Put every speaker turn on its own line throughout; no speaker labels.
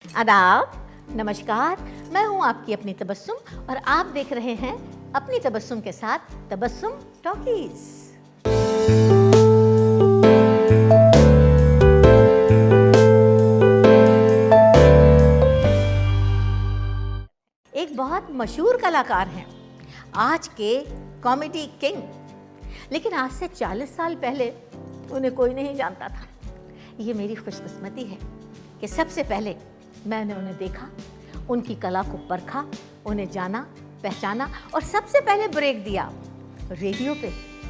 आदाब, नमस्कार। मैं हूं आपकी अपनी तबस्सुम और आप देख रहे हैं अपनी तबस्सुम के साथ तबस्सुम टॉकीज। एक बहुत मशहूर कलाकार हैं, आज के कॉमेडी किंग, लेकिन आज से 40 साल पहले उन्हें कोई नहीं जानता था। ये मेरी खुशकिस्मती है कि सबसे पहले मैंने उन्हें देखा, उनकी कला को परखा, उन्हें जाना, पहचाना और सबसे पहले ब्रेक दिया रेडियो पे,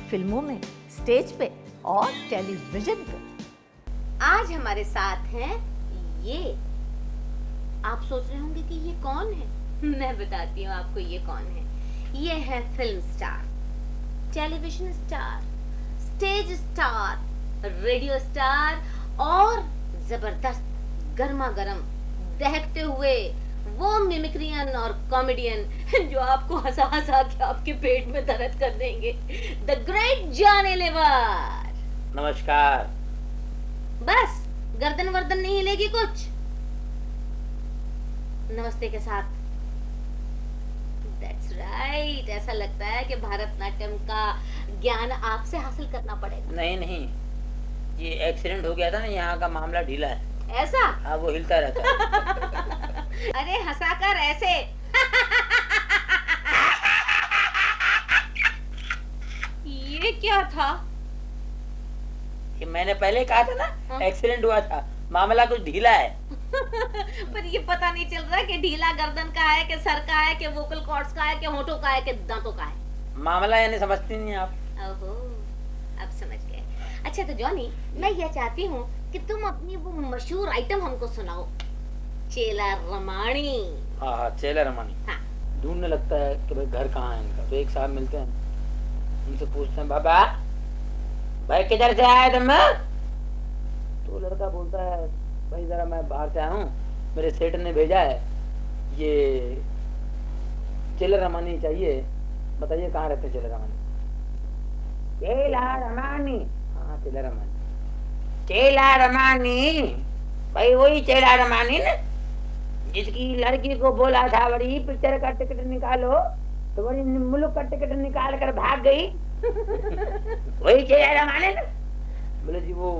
फिल्मों में, स्टेज पे और टेलीविजन पे। आज हमारे साथ हैं ये। आप सोच रहे होंगे कि ये कौन है? मैं बताती हूँ आपको ये कौन है। ये है film star, television star, stage star, radio star और जबरदस्त गर्मा गर्म दहकते हुए वो मिमिक्रियन और कॉमेडियन जो आपको हंसा हंसा के आपके पेट में दर्द कर देंगे। The great Johnny Lever.
नमस्कार।
बस गर्दन वर्दन नहीं हिलेगी कुछ? नमस्ते के साथ। That's right। ऐसा लगता है कि भारतनाट्यम का ज्ञान आपसे हासिल करना पड़ेगा।
नहीं, ये एक्सीडेंट हो गया था ना, यहाँ का मामला ढीला है।
ऐसा?
हाँ, वो हिलता रहता है।
अरे हंसाकर ऐसे। ये क्या था?
ये मैंने पहले कहा था ना,
हाँ?
एक्सीडेंट हुआ था, मामला कुछ ढीला है।
पर ये पता नहीं चल रहा कि ढीला गर्दन का है कि सर का है कि वोकल कॉर्ड्स का है कि होठों का है कि दांतों का है।
मामला यानी समझती नहीं आप।
ओहो, अब समझ गए। अच्छा तो जॉनी, मैं ये चाहती हूँ कि तुम अपनी वो मशहूर आइटम हमको सुनाओ, चेला रमाणी।
हाँ, चेला रमानी।
हाँ।
ढूंढने लगता है कि भाई घर कहाँ है इनका, तो एक साहब मिलते हैं, उनसे पूछते हैं, बाबा भाई किधर से आया तुम? तो लड़का बोलता है, भाई जरा मैं बाहर से आया हूँ, मेरे सेठ ने भेजा है, ये चेला रमानी चाहिए, बताइए कहाँ रहते चेला रमानी? चेला रमानी? हाँ, चेला रमानी। चेला रमानी भाई वही चेला रमानी ना, जिसकी लड़की को बोला था बड़ी पिक्चर का टिकट निकालो तो बड़ी मुल्क का टिकट निकाल कर भाग गई। वही चेला रमानी ना? बोले जी वो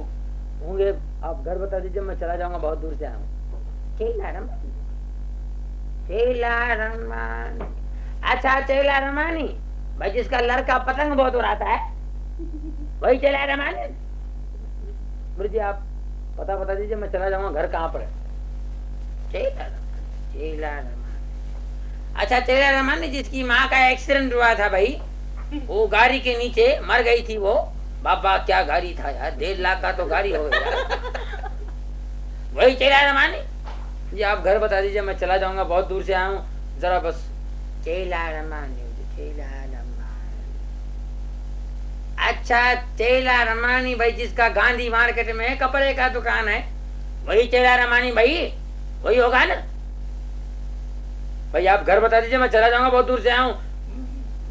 होंगे, आप घर बता दीजिए, मैं चला जाऊंगा, बहुत दूर से आया हूँ। चेला रमानी, चेला रमानी। अच्छा, चेला रमानी भाई जिसका लड़का पतंग बहुत उड़ाता है, वही चेला रमानी? बोले जी आप पता बता दीजिए, मैं चला जाऊंगा, घर कहाँ पर है? चेला रमानी, चेला रमानी। अच्छा, चेला रमानी जिसकी माँ का एक्सीडेंट हुआ था भाई, वो गाड़ी के नीचे मर गई थी वो। बाबा क्या गाड़ी था यार, 1.5 लाख का तो गाड़ी हो गया। वही चेला रमानी? जी आप घर बता दीजिए, मैं चला जाऊंगा, बहुत दूर से आया हूँ, जरा बस। चेला रमानी, चेला रमानी। अच्छा, चेला रमानी भाई जिसका गांधी मार्केट में कपड़े का दुकान है, वही चेला रमानी भाई? वही होगा ना भाई? आप घर बता दीजिए, मैं चला जाऊंगा, बहुत दूर से आया हूँ,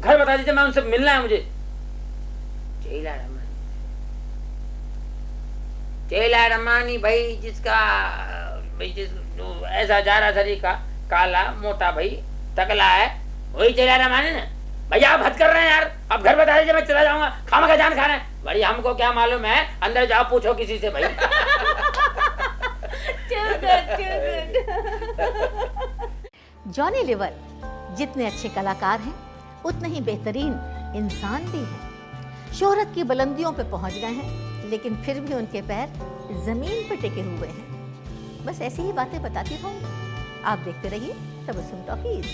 घर बता दीजिए, मैं उनसे मिलना है मुझे। चेला रमानी, चेला रमानी भाई जिसका भाई जो ऐसा जारा शरीर का, काला मोटा भाई तकला है, वही चेला रमानी ना? भैया आप हद कर रहे हैं यार, आप घर बता दीजिए, मैं चला जाऊंगा, खामा का जान खा रहे हैं। बड़ी हमको क्या मालूम है, अंदर जाओ पूछो किसी से भाई।
जॉनी लीवर जितने अच्छे कलाकार हैं, उतने ही बेहतरीन इंसान भी हैं। शोहरत की बुलंदियों पे पहुंच गए हैं, लेकिन फिर भी उनके पैर जमीन पर टिके हुए हैं। बस ऐसी ही बातें बताती रहूंगी। आप देखते रहिए तबस्सुम टॉकीज।